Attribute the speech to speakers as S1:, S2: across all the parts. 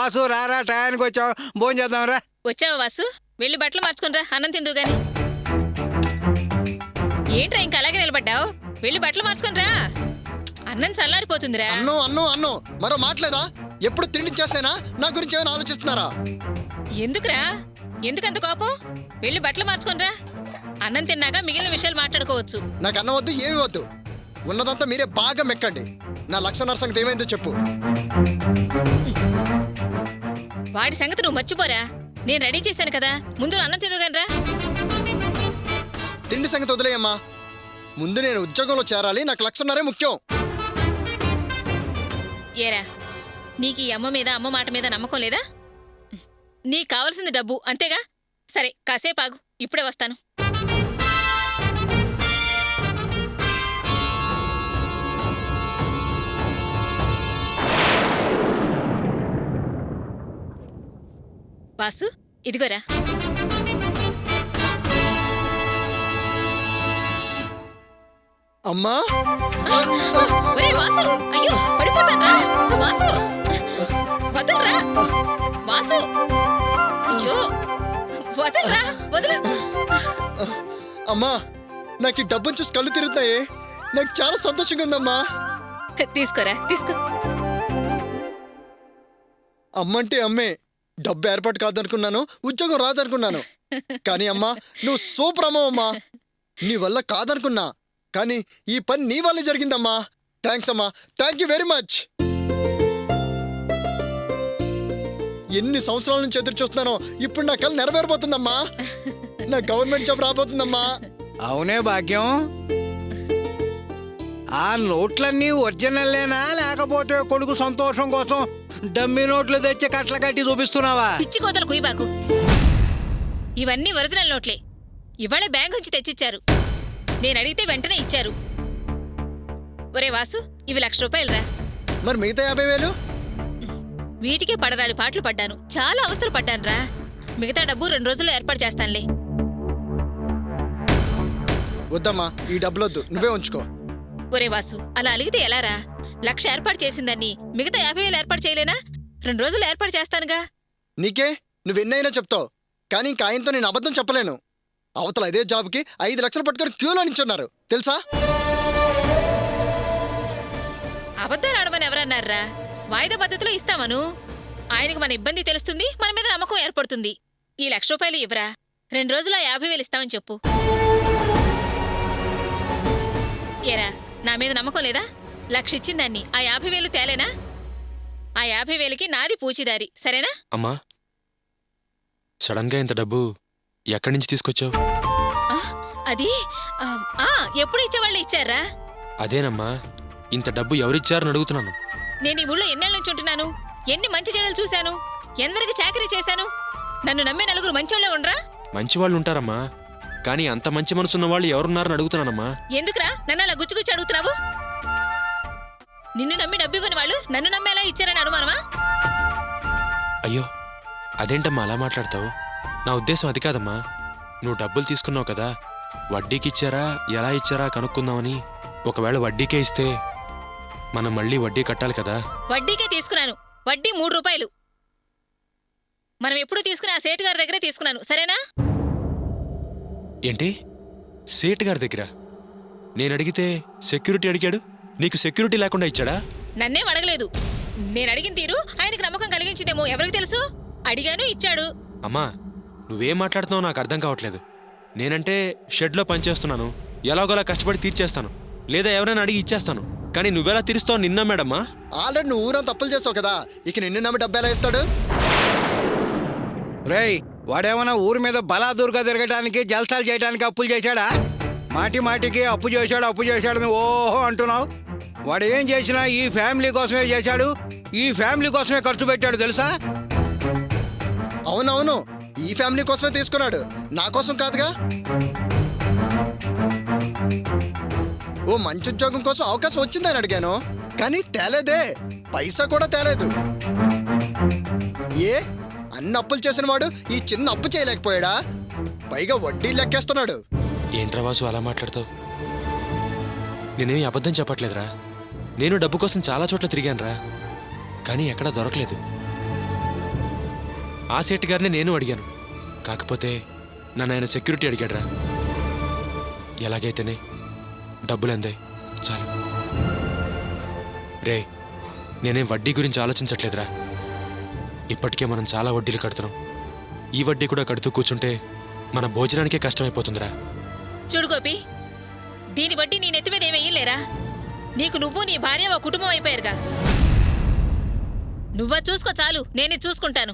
S1: వాసు రారా టయానికి వచ్చావు, భోజనం చేద్దాం రా.
S2: వచ్చావా వాసు? వెళ్ళి బట్టలు మార్చుకునిరా, అన్నం తిందువు గాని. ఏంట్రా ఇంకా అలాగే నిలబడ్డావు? వెళ్ళి బట్టలు మార్చుకునిరా, అన్నం చల్లారిపోతుందిరా.
S3: అన్ను అన్ను అన్ను మరో మాట్లేదా? ఎప్పుడు తిండి చేసేనా? నా గురించి ఏమైనా ఆలోచిస్తున్నారా?
S2: ఎందుకురా, ఎందుకంత కోపం? వెళ్ళి బట్టలు మార్చుకునిరా, అన్నం తిన్నాక మిగిలిన విషయాలు మాట్లాడుకోవచ్చు.
S3: నాకు అన్నం వద్దు, ఏమి వద్దు. ఉన్నదంతా మీరే బాగా మెక్కండి. నా లక్షణాల సంగతి ఏమైందో చెప్పు.
S2: వాడి సంగతి నువ్వు మర్చిపోరా. నేను రెడీ చేశాను కదా, ముందు అన్నం తిందుగానరా.
S3: తిండి సంగతి వదిలేయమ్మా. ముందు నేను ఉద్యోగంలో చేరాలి, నాకు లక్షన్నరే ముఖ్యం.
S2: ఏరా, నీకు ఈ అమ్మ మీద, అమ్మ మాట మీద నమ్మకం లేదా? నీకు కావలసింది డబ్బు అంతేగా? సరే కాసేపు ఆగు, ఇప్పుడే వస్తాను. వాసు, ఇదిగోరా.
S3: అమ్మా
S2: ఒరేయ్ వాసు, అయ్యో పడిపోతాన్రా. వాసు వదలరా. వాసు, అయ్యో వదలరా, వదలు.
S3: అమ్మా, నాకు ఈ డబ్బును చూసి కళ్ళు తిరుగుతాయి. నాకు చాలా సంతోషంగా ఉందమ్మా.
S2: తీసుకోరా, తీసుకో.
S3: అమ్మంటే అమ్మే. డబ్బు ఏర్పాటు కాదనుకున్నాను, ఉద్యోగం రాదనుకున్నాను. కానీ అమ్మా, నువ్వు సూపర్ అమ్మా. నీ వల్ల కాదనుకున్నా, కానీ ఈ పని నీ వల్ల జరిగిందమ్మా. థ్యాంక్స్ అమ్మా, థ్యాంక్ యూ వెరీ మచ్. ఎన్ని సంవత్సరాల నుంచి ఎదురు చూస్తున్నానో ఇప్పుడు నా కళ నెరవేరబోతుందమ్మా. నా గవర్నమెంట్ జాబ్ రాబోతుందమ్మా.
S1: అవునే భాగ్యం. ఆ నోట్లన్నీ ఒరిజినల్లేనా, లేకపోతే కొడుకు సంతోషం కోసం డమ్మి నోట్లు తెచ్చి కట్ల కట్టి చూపిస్తున్నావా?
S2: పిచ్చి కోతలు కుయ్యబాకు. ఇవన్నీ ఒరిజినల్ నోట్లే. ఇవాళ బ్యాంక్ నుంచి తెచ్చిచ్చారు. నేను అడిగితే వెంటనే ఇచ్చారు. ఒరే వాసు, ఇవి 1,00,000 రూపాయలురా.
S3: మరి మిగతా 50,000?
S2: వీటికే పడరాలి పాటలు పడ్డాను, చాలా అవస్థలు పడ్డానురా. మిగతా డబ్బు 2 రోజుల్లో ఏర్పాటు చేస్తానులే.
S3: వద్దమ్మా, ఈ డబ్బులొద్దు, నువ్వే ఉంచుకో.
S2: ఒరే వాసు, అలా అలిగితే ఎలారా? 1,00,000 ఏర్పాటు చేసిందని మిగతా 50,000 ఏర్పాటు చేయలేనా? 2 రోజులు ఏర్పాటు చేస్తానుగా.
S3: నీకే, నువ్వెన్నైనా చెప్తావు, కానీ ఇంక ఆయనతో నేను అబద్ధం చెప్పలేను. అవతల అదే జాబ్కి 5 లక్షలు పట్టుకొని క్యూలో నించున్నారు తెలుసా?
S2: అబద్ధాలు ఆడమని ఎవరన్నారా? వాయిదా పద్ధతిలో ఇస్తామను. ఆయనకు మన ఇబ్బంది తెలుస్తుంది, మన మీద నమ్మకం ఏర్పడుతుంది. ఈ 1,00,000 రూపాయలు ఇవ్వరా, 2 రోజుల్లో 50,000 ఇస్తామని చెప్పు. ఏరా, నా మీద నమ్మకం లేదా? 1,00,000 ఇచ్చిందాన్ని ఆ 50,000 తేలేనా? ఆ 50,000కి నాది పూచిదారి, సరేనా?
S4: అమ్మా, సడన్ గా ఇంత డబ్బు ఎక్కడి నుంచి తీసుకొచ్చావు?
S2: అది ఎప్పుడు ఇచ్చేవాళ్ళు ఇచ్చారా?
S4: అదేనమ్మా, ఇంత డబ్బు ఎవరిచ్చారని అడుగుతున్నాను.
S2: నేను ఈ ఊళ్ళో ఎన్నేళ్ళ నుంచి ఉంటున్నాను, ఎన్ని మంచి చెడులు చూశాను, ఎందరికి చాకరీ చేశాను. నన్ను నమ్మే నలుగురు మంచోళ్లే ఉండరా?
S4: మంచివాళ్ళు ఉంటారమ్మా, కానీ అంత మంచి మనసున్న వాళ్ళు ఎవరున్నారని అడుగుతున్నానమ్మా.
S2: ఎందుకురా నన్ను అలా గుచ్చుగుచ్చి అడుగుతున్నావు? నిన్ను నమ్మి డబ్బివ్వని వాళ్ళు నన్ను నమ్మేలా ఇచ్చారని అనుమానమా?
S4: అయ్యో, అదేంటమ్మా అలా మాట్లాడతావు? నా ఉద్దేశం అది కాదమ్మా. నువ్వు డబ్బులు తీసుకున్నావు కదా, వడ్డీకి ఇచ్చారా ఎలా ఇచ్చారా కనుక్కుందామని. ఒకవేళ వడ్డీకే ఇస్తే మనం మళ్ళీ వడ్డీ కట్టాలి కదా.
S2: వడ్డీకే తీసుకున్నాను, వడ్డీ 3 రూపాయలు. మనం ఎప్పుడు తీసుకుని ఆ సేటు గారి దగ్గరే తీసుకున్నాను, సరేనా?
S4: ఏంటి, సేట్ గారి దగ్గర? నేను అడిగితే సెక్యూరిటీ అడిగాడు, నీకు సెక్యూరిటీ లేకుండా ఇచ్చాడా?
S2: నన్నేం అడగలేదు. నేను అడిగిన తీరు ఆయనకు నమ్మకం కలిగించిందేమో, ఎవరికి తెలుసు. అడిగాను, ఇచ్చాడు.
S4: అమ్మా, నువ్వేం మాట్లాడుతున్నావు నాకు అర్థం కావట్లేదు. నేనంటే షెడ్లో పనిచేస్తున్నాను, ఎలాగోలా కష్టపడి తీర్చేస్తాను, లేదా ఎవరైనా అడిగి ఇచ్చేస్తాను. కానీ నువ్వెలా తీరుస్తావు? నిన్న మేడమ్మా,
S3: ఆల్రెడీ నువ్వు ఊరంతా తప్పులు చేసావు కదా, ఇక నిన్ను నమ్మి డబ్బు ఎలా ఇస్తాడు?
S1: రేయ్, వాడేమన్నా ఊరి మీద బలాదూరుగా తిరగటానికి జల్సాలు చేయడానికి అప్పులు చేశాడా? మాటి మాటికి అప్పు చేశాడు నువ్వు ఓహో అంటున్నావు. వాడు ఏం చేసినా ఈ ఫ్యామిలీ కోసమే చేశాడు, ఈ ఫ్యామిలీ కోసమే ఖర్చు పెట్టాడు తెలుసా?
S3: అవునవును, ఈ ఫ్యామిలీ కోసమే తీసుకున్నాడు, నా కోసం కాదుగా. ఓ మంచి ఉద్యోగం కోసం అవకాశం వచ్చిందని అడిగాను, కానీ తేలేదే, పైసా కూడా తేలేదు. ఏ అన్ని అప్పులు చేసిన వాడు ఈ చిన్న అప్పు చేయలేకపోయాడా? పైగా వడ్డీ లెక్కేస్తున్నాడు.
S4: ఏంట్రా వాసు అలా మాట్లాడతావు? నేనేమి అబద్ధం చెప్పట్లేదురా. నేను డబ్బు కోసం చాలా చోట్ల తిరిగానురా, కానీ ఎక్కడా దొరకలేదు. ఆ సేట్ గారినే నేను అడిగాను. కాకపోతే నన్ను ఆయన సెక్యూరిటీ అడిగాడురా. ఎలాగైతేనే డబ్బులు అందాయి చాలు. రే, నేనేం వడ్డీ గురించి ఆలోచించట్లేదురా. ఇప్పటికే మనం చాలా వడ్డీలు కడుతున్నాం. ఈ వడ్డీ కూడా కడుతూ కూర్చుంటే మన భోజనానికే కష్టమైపోతుందిరా.
S2: చూడు గోపి, దీని బట్టి నీ నెత్తి మీద ఏమయ్యలేరా? నీకు నువ్వు నీ భార్య ఓ కుటుంబం అయిపోయారుగా. నువ్వా చూసుకో చాలు, నేనే చూసుకుంటాను.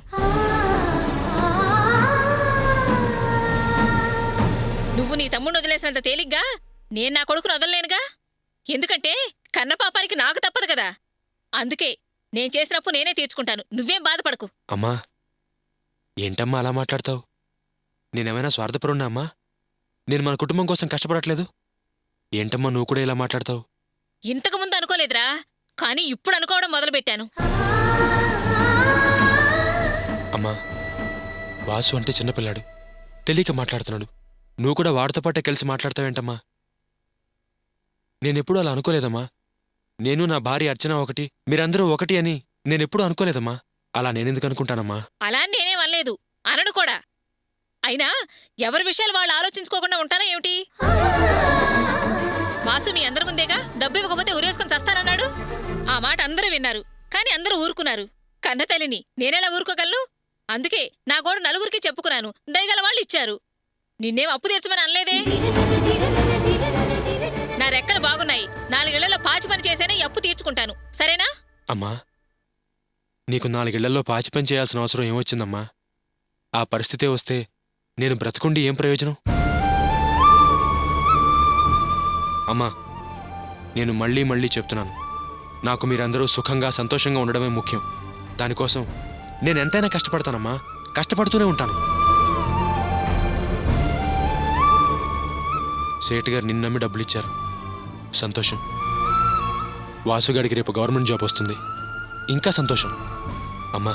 S2: నువ్వు నీ తమ్ముడిని వదిలేసినంత తేలిగ్గా నేను నా కొడుకును వదలలేనుగా. ఎందుకంటే కన్నపాపానికి నాకు తప్పదు కదా. అందుకే నేను చేసినప్పుడు నేనే తీర్చుకుంటాను. నువ్వేం బాధపడకు.
S4: అమ్మా, ఏంటమ్మా అలా మాట్లాడతావు? నేనేమైనా స్వార్థపరున్నా అమ్మా? నేను మన కుటుంబం కోసం కష్టపడట్లేదు. ఏంటమ్మా నువ్వు కూడా ఇలా మాట్లాడతావు?
S2: ఇంతకుముందు అనుకోలేదురా, కానీ ఇప్పుడు అనుకోవడం మొదలుపెట్టాను.
S4: అమ్మా, వాసు అంటే చిన్నపిల్లాడు, తెలియక మాట్లాడుతున్నాడు. నువ్వు కూడా వాడితో పాటే కలిసి మాట్లాడతావేంటమ్మా? నేనెప్పుడూ అలా అనుకోలేదమ్మా. నేను నా భార్య అర్చన ఒకటి, మీరందరూ ఒకటి అని నేనెప్పుడూ అనుకోలేదమ్మా. అలా నేనెందుకు అనుకుంటానమ్మా?
S2: అలా నేనేం అనలేదు, అనను కూడా. అయినా ఎవరి విషయాలు వాళ్ళు ఆలోచించుకోకుండా ఉంటారా ఏమిటి? వాసు మీ అందరి ముందేగా డబ్బు ఇవ్వకపోతే ఉరేసుకొని చస్తానన్నాడు. ఆ మాట అందరూ విన్నారు, కానీ అందరూ ఊరుకున్నారు. కన్న తల్లిని నేనెలా ఊరుకోగలను? అందుకే నా గోడు నలుగురికి చెప్పుకున్నాను. దయగల వాళ్ళు ఇచ్చారు. నిన్నేం అప్పు తీర్చమని అనలేదే. నా రెక్కలు బాగున్నాయి. 4 ఏళ్లలో పాచి పని చేసేనే ఈ అప్పు తీర్చుకుంటాను, సరేనా?
S4: అమ్మా, నీకు 4 ఏళ్లలో పాచి పని చేయాల్సిన అవసరం ఏమొచ్చిందమ్మా? ఆ పరిస్థితే వస్తే నేను బ్రతుకుండి ఏం ప్రయోజనం? అమ్మా, నేను మళ్ళీ మళ్ళీ చెప్తున్నాను, నాకు మీరందరూ సుఖంగా సంతోషంగా ఉండడమే ముఖ్యం. దానికోసం నేనెంతైనా కష్టపడతానమ్మా, కష్టపడుతూనే ఉంటాను. సేటు గారు నిన్ను నమ్మి డబ్బులిచ్చారు, సంతోషం. వాసుగాడికి రేపు గవర్నమెంట్ జాబ్ వస్తుంది, ఇంకా సంతోషం. అమ్మా,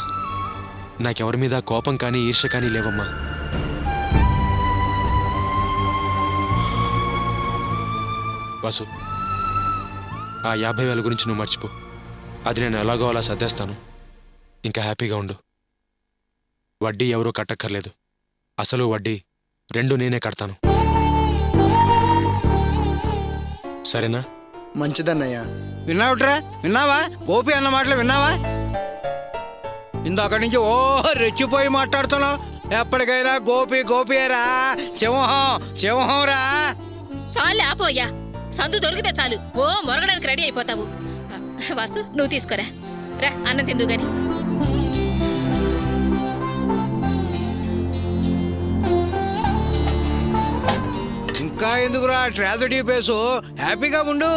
S4: నాకెవరి మీద కోపం కానీ ఈర్ష్య కానీ లేవమ్మా. వాసు, ఆ 50,000 గురించి నువ్వు మర్చిపో. అది నేను ఎలాగో అలా సర్దేస్తాను. ఇంకా హ్యాపీగా ఉండు. వడ్డీ ఎవరూ కట్టక్కర్లేదు. అసలు వడ్డీ 2 నేనే కడతాను, సరేనా?
S3: మంచిదన్నయ్య.
S1: విన్నావుట్రా? విన్నావా? గోపి అన్న మాటలు విన్నావా? ఇందాక నుంచి రెచ్చిపోయి మాట్లాడుతున్నావు. ఎప్పటికైనా గోపి గోపియేరా, సింహం సింహం రా.
S2: చాలు ఆపోయ్యా, సందు దొరికితే చాలు మొరగడానికి రెడీ అయిపోతావు. వాసు, నువ్వు తీసుకోరా. రా, అన్నం తిందు గాని.
S1: ఇంకా ఎందుకురా ట్రాజడీ పేసు? హ్యాపీగా ఉండు.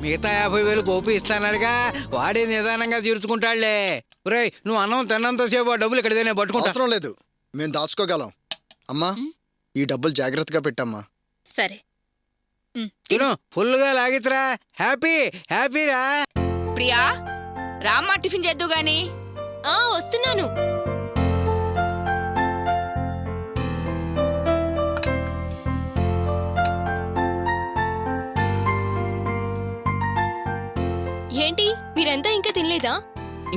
S1: మిగతా 50,000 గోపి ఇస్తానడుగా, వాడే నిదానంగా తీర్చుకుంటాడులే. ఒరేయ్, నువ్వు అన్నం తిన్నంతసేపు ఆ డబ్బులు ఎక్కడిదైనా పట్టుకుంటా.
S3: అవసరం లేదు, మేము దాచుకోగలం. అమ్మా, ఈ డబ్బులు జాగ్రత్తగా పెట్టమ్మా.
S2: సరే,
S1: తిను, ఫుల్గా లాగిత్రా. హ్యాపీ హ్యాపీరా.
S5: ప్రియా, రామ్మా టిఫిన్ చేద్దు గాని.
S2: వస్తున్నాను.
S6: ఏంటి, మీరంతా ఇంకా తినలేదా?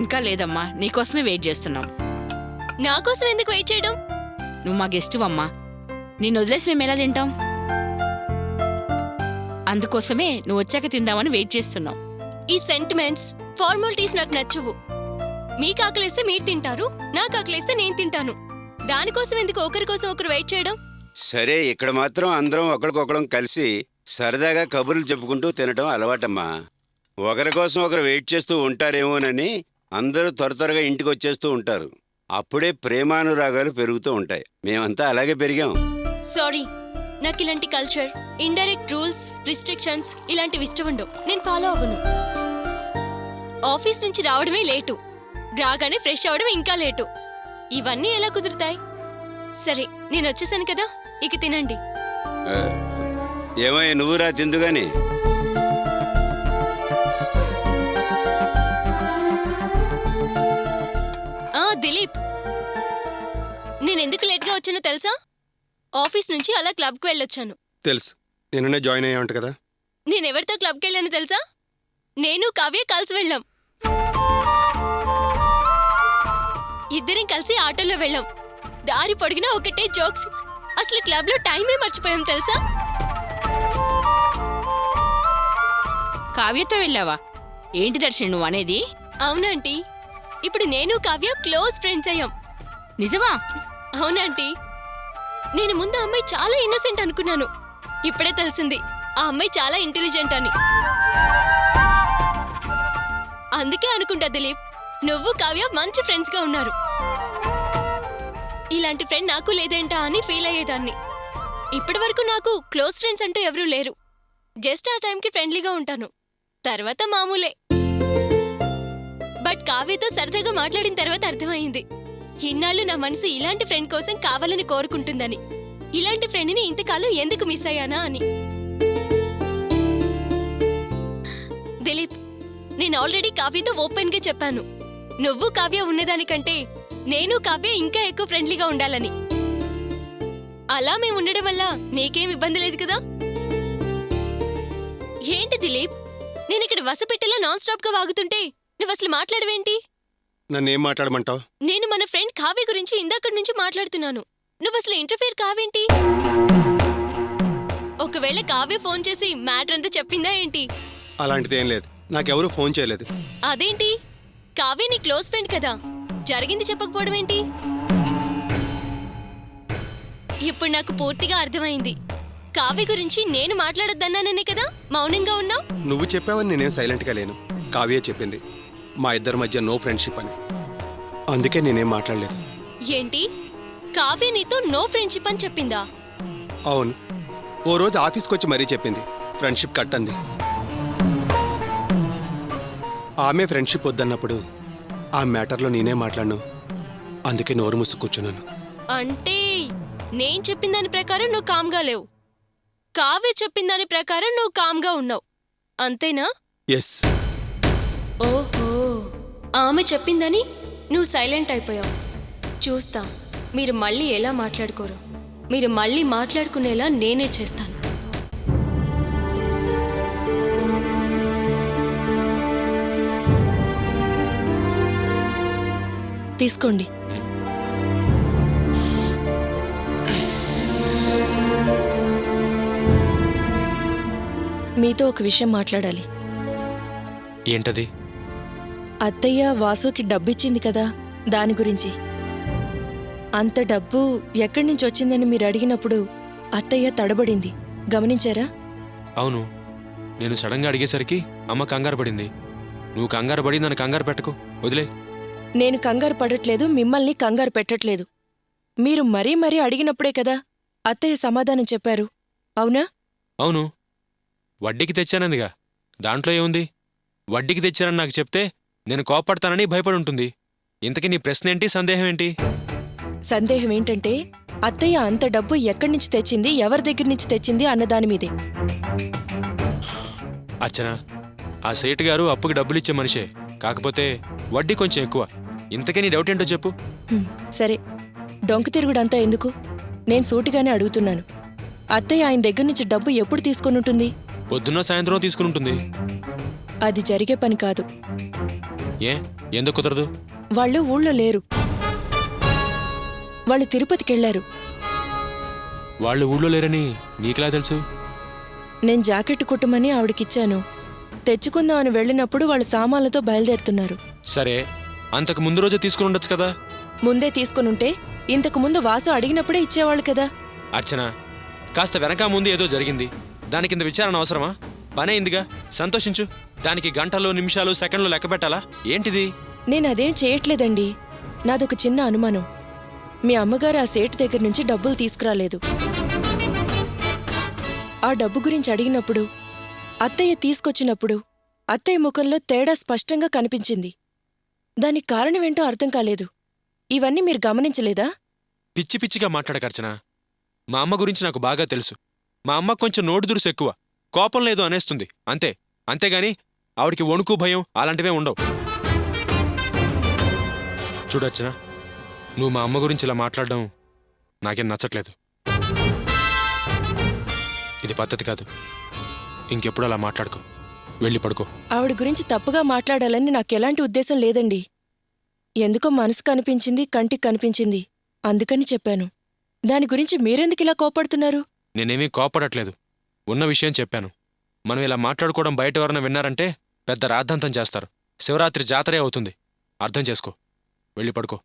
S5: ఇంకా లేదమ్మా, నీకోసమే వెయిట్ చేస్తున్నాం.
S6: నా కోసం ఎందుకు వెయిట్ చేయడం?
S5: నువ్వు మా గెస్ట్ అమ్మా, నిన్ను వదిలేసి మేము ఎలా తింటాం? అందుకోసమే నువ్వు వచ్చాక తిందామని వెయిట్ చేస్తున్నాం.
S6: ఈ సెంటిమెంట్స్, ఫార్మాలిటీస్ నాకు నచ్చవు. మీకు ఆకలిస్తే మీరు తింటారు, నాకు ఆకలిస్తే నేను తింటాను. దానికోసం ఎందుకు ఒకరి కోసం ఒకరు వెయిట్ చేయడం?
S7: సరే, ఇక్కడ మాత్రం అందరం ఒకరికొకరం కలిసి సరదాగా కబుర్లు చెప్పుకుంటూ తినటం అలవాటమ్మా. ఒకరి కోసం ఒకరు వెయిట్ చేస్తూ ఉంటారేమోనని అందరూ త్వరగా ఇంటికి వచ్చేస్తూ ఉంటారు. అప్పుడే ప్రేమానురాగాలు పెరుగుతూ ఉంటాయి. మేమంతా అలాగే పెరిగాం.
S6: సారీ, నాకు ఇలాంటి కల్చర్, ఇండైరెక్ట్ రూల్స్, రిస్ట్రిక్షన్స్ ఇలాంటివి ఇష్టం ఉండవు. నేను ఫాలో అవ్వను. ఆఫీస్ నుంచి రావడమే లేటు, రాగానే ఫ్రెష్ అవడం ఇంకా లేటు. ఇవన్నీ ఎలా కుదురుతాయి? సరే, నేను వచ్చేసాను కదా, ఇక తినండి.
S7: ఏమయ్య, నువ్వు రా తిందుగాని.
S6: దిలీప్, నేనెందుకు లేట్గా వచ్చానో తెలుసా? ఆఫీస్ నుంచి అలా క్లబ్కి వెళ్ళొచ్చాను.
S8: తెలుసు, నిన్ననే జాయిన్ అయ్యా ఉంటా కదా.
S6: నేనెవరితో క్లబ్కి వెళ్ళాను తెలుసా? నేను కావ్య కలిసి వెళ్ళాం. ఇద్దరం కలిసి ఆటోలో వెళ్ళాం. దారి పొడిగినా ఒకటే జోక్స్. అసలు క్లబ్ లో టైమే మర్చిపోయాం తెలుసా?
S5: కావ్యతో వెళ్ళావా? ఏంటి దర్శన్ నువ్వు అనేది?
S6: అవునంటీ, ఇప్పుడు నేను కావ్య క్లోజ్ ఫ్రెండ్స్ అయ్యాం.
S5: నిజమా?
S6: అవునంటీ, నేను ముందు ఆ అమ్మాయి చాలా ఇన్నోసెంట్ అనుకున్నాను. ఇప్పుడే తెలిసింది ఆ అమ్మాయి చాలా ఇంటెలిజెంట్ అని. అందుకే అనుకుంటా దిలీప్, నువ్వు కావ్య మంచి ఫ్రెండ్స్ గా ఉన్నారు. ఇలాంటి ఫ్రెండ్ నాకు లేదేంటా అని ఫీల్ అయ్యేదాన్ని. ఇప్పటి వరకు నాకు క్లోజ్ ఫ్రెండ్స్ అంటూ ఎవరూ లేరు. జస్ట్ ఆ టైంకి ఫ్రెండ్లీగా ఉంటాను, తర్వాత మామూలే. బట్ కావ్యతో సరదాగా మాట్లాడిన తర్వాత అర్థమైంది, ఇన్నాళ్ళు నా మనసు ఇలాంటి ఫ్రెండ్ కోసం కావాలని కోరుకుంటుందని. ఇలాంటి ఫ్రెండ్ని ఇంతకాలం ఎందుకు మిస్ అయ్యానా అని. దిలీప్, నేను ఆల్రెడీ కావ్యతో ఓపెన్ గా చెప్పాను, నువ్వు కావ్య ఉన్నదానికంటే నేను కావ్య ఇంకా ఎక్కువ ఫ్రెండ్లీగా ఉండాలని. అలా మేము ఉండడం వల్ల నీకేం ఇబ్బంది లేదు కదా? ఏంటి దిలీప్, నేను ఇక్కడ వసపెట్టెలో నాన్ స్టాప్ గా వాగుతుంటే నువ్వు అసలు మాట్లాడవేంటి?
S8: నన్నేం మాట్లాడమంటావు?
S6: నేను మన ఫ్రెండ్ కావ్య గురించి ఇందాకటి నుంచి మాట్లాడుతున్నాను, నువ్వు అసలు ఇంటర్ఫియర్ కావేంటి? ఒకవేళ కావ్య ఫోన్ చేసి మ్యాటర్ అంతా చెప్పిందా ఏంటి?
S8: అలాంటిది ఏం లేదు, నాకెవరూ ఫోన్ చేయలేదు.
S6: అదేంటి, కావ్య నీ క్లోజ్ ఫ్రెండ్ కదా, జరిగింది చెప్పకపోవడం ఏంటి? ఇప్పుడు నాకు పూర్తిగా అర్థమైంది, కావ్య గురించి నేను మాట్లాడొద్దన్నాననే కదా మౌనంగా ఉన్నావు.
S8: నువ్వు చెప్పావని నేనేం సైలెంట్గా లేను. కావ్య చెప్పింది మా ఇద్దరి మధ్య నో ఫ్రెండ్షిప్ అని, అందుకే నేనేం మాట్లాడలేదు.
S6: ఏంటి, కావ్య నీతో నో ఫ్రెండ్షిప్ అని చెప్పిందా?
S8: అవును, ఓ రోజు ఆఫీస్కి వచ్చి మరీ చెప్పింది ఫ్రెండ్షిప్ కట్ అంది. ఆమె ఫ్రెండ్షిప్ వద్దన్నప్పుడు ఆ మ్యాటర్లో నేనే మాట్లాడను, అందుకే నోరు మూసు కూర్చున్నాను.
S6: అంటే నేను చెప్పిన దాని ప్రకారం నువ్వు కామ్గా లేవు, కావ్య చెప్పిన దాని ప్రకారం నువ్వు కామ్గా ఉన్నావు, అంతేనా?
S8: ఎస్.
S6: ఓహో, ఆమె చెప్పిందని నువ్వు సైలెంట్ అయిపోయావు. చూస్తా మీరు మళ్ళీ ఎలా మాట్లాడుకోరు. మీరు మళ్ళీ మాట్లాడుకునేలా నేనే చేస్తాను.
S9: తీసుకోండి. మీతో ఒక విషయం మాట్లాడాలి.
S4: ఏంటది?
S9: అత్తయ్య వాసుకి డబ్బిచ్చింది కదా, దాని గురించి. అంత డబ్బు ఎక్కడి నుంచి వచ్చిందని మీరు అడిగినప్పుడు అత్తయ్య తడబడింది, గమనించారా?
S4: అవును, నేను సడన్గా అడిగేసరికి అమ్మ కంగారు పడింది. నువ్వు కంగారు పడి నన్ను కంగారు పెట్టకు, వదిలే.
S9: నేను కంగారు పడట్లేదు, మిమ్మల్ని కంగారు పెట్టట్లేదు. మీరు మరీ మరీ అడిగినప్పుడే కదా అత్తయ్య సమాధానం చెప్పారు, అవునా?
S4: అవును, వడ్డీకి తెచ్చానందిగా, దాంట్లో ఏముంది? వడ్డీకి తెచ్చానని నాకు చెప్తే నేను కోపడతానని భయపడి ఉంటుంది. ఇంతకీ నీ ప్రశ్న ఏంటి, సందేహం ఏంటి?
S9: సందేహం ఏంటంటే అత్తయ్య అంత డబ్బు ఎక్కడి నుంచి తెచ్చింది, ఎవరి దగ్గర నుంచి తెచ్చింది అన్నదాని మీదే.
S4: అర్చన, ఆ సేటు గారు అప్పుకి డబ్బులిచ్చే మనిషే, కాకపోతే వడ్డీ కొంచెం ఎక్కువ. ఇంతకీ నీ డౌట్ ఏంటో చెప్పు.
S9: సరే, డొంక తిరుగుడంతా ఎందుకు, నేను సూటిగానే అడుగుతున్నాను. అత్తయ్య ఆయన దగ్గర నుంచి డబ్బు ఎప్పుడు తీసుకుని ఉంటుంది?
S4: పొద్దున్న సాయంత్రం తీసుకుని ఉంటుంది.
S9: అది జరిగే పని కాదు.
S4: ఏ, ఎందుకు కుదరదు?
S9: వాళ్ళు ఊళ్ళో లేరు, వాళ్ళు తిరుపతికెళ్లారు.
S4: వాళ్ళు ఊళ్ళో లేరని నీకులా తెలుసు?
S9: నేను జాకెట్ కుట్టమని ఆవిడకిచ్చాను, తెచ్చుకుందామని వెళ్ళినప్పుడు వాళ్ళు సామాన్లతో బయలుదేరుతున్నారు.
S4: సరే, అంతకు ముందు రోజే తీసుకుని ఉండొచ్చు కదా.
S9: ముందే తీసుకునుంటే ఇంతకు ముందు వాసు అడిగినప్పుడే ఇచ్చేవాళ్ళు కదా.
S4: అర్చన, కాస్త వెనక ముందు ఏదో జరిగింది, దానికింత విచారణ అవసరమా? పనైందిగా, సంతోషించు. దానికి గంటలు, నిమిషాలు, సెకండ్లు లెక్క పెట్టాలా ఏంటిది?
S9: నేనదేం చేయట్లేదండి, నాదొక చిన్న అనుమానం. మీ అమ్మగారు ఆ సేటు దగ్గర నుంచి డబ్బులు తీసుకురాలేదు. ఆ డబ్బు గురించి అడిగినప్పుడు, అత్తయ్య తీసుకొచ్చినప్పుడు అత్తయ్య ముఖంలో తేడా స్పష్టంగా కనిపించింది. దానికి కారణమేంటో అర్థం కాలేదు. ఇవన్నీ మీరు గమనించలేదా?
S4: పిచ్చి పిచ్చిగా మాట్లాడకర్చన. మా అమ్మ గురించి నాకు బాగా తెలుసు. మా అమ్మ కొంచెం నోటు దురుసు ఎక్కువ, కోపం లేదు అనేస్తుంది అంతే. అంతేగాని ఆవిడికి వణుకు, భయం అలాంటివే ఉండవు. చూడొచ్చనా, నువ్వు మా అమ్మ గురించి ఇలా మాట్లాడడం నాకేం నచ్చట్లేదు. ఇది పద్ధతి కాదు. ఇంకెప్పుడు అలా మాట్లాడుకో, వెళ్ళి పడుకో.
S9: ఆవిడ గురించి తప్పుగా మాట్లాడాలని నాకెలాంటి ఉద్దేశం లేదండి. ఎందుకో మనసు కనిపించింది, కంటికి కనిపించింది, అందుకని చెప్పాను. దాని గురించి మీరెందుకు ఇలా కోపడుతున్నారు?
S4: నేనేమీ కోపడట్లేదు. ఉన్న విషయం చెప్పాను. మనం ఇలా మాట్లాడుకోవడం బయట ఎవరైనా విన్నారంటే పెద్ద రాద్ధాంతం చేస్తారు. శివరాత్రి జాతరే అవుతుంది. అర్థం చేసుకో. వెళ్ళి పడుకో.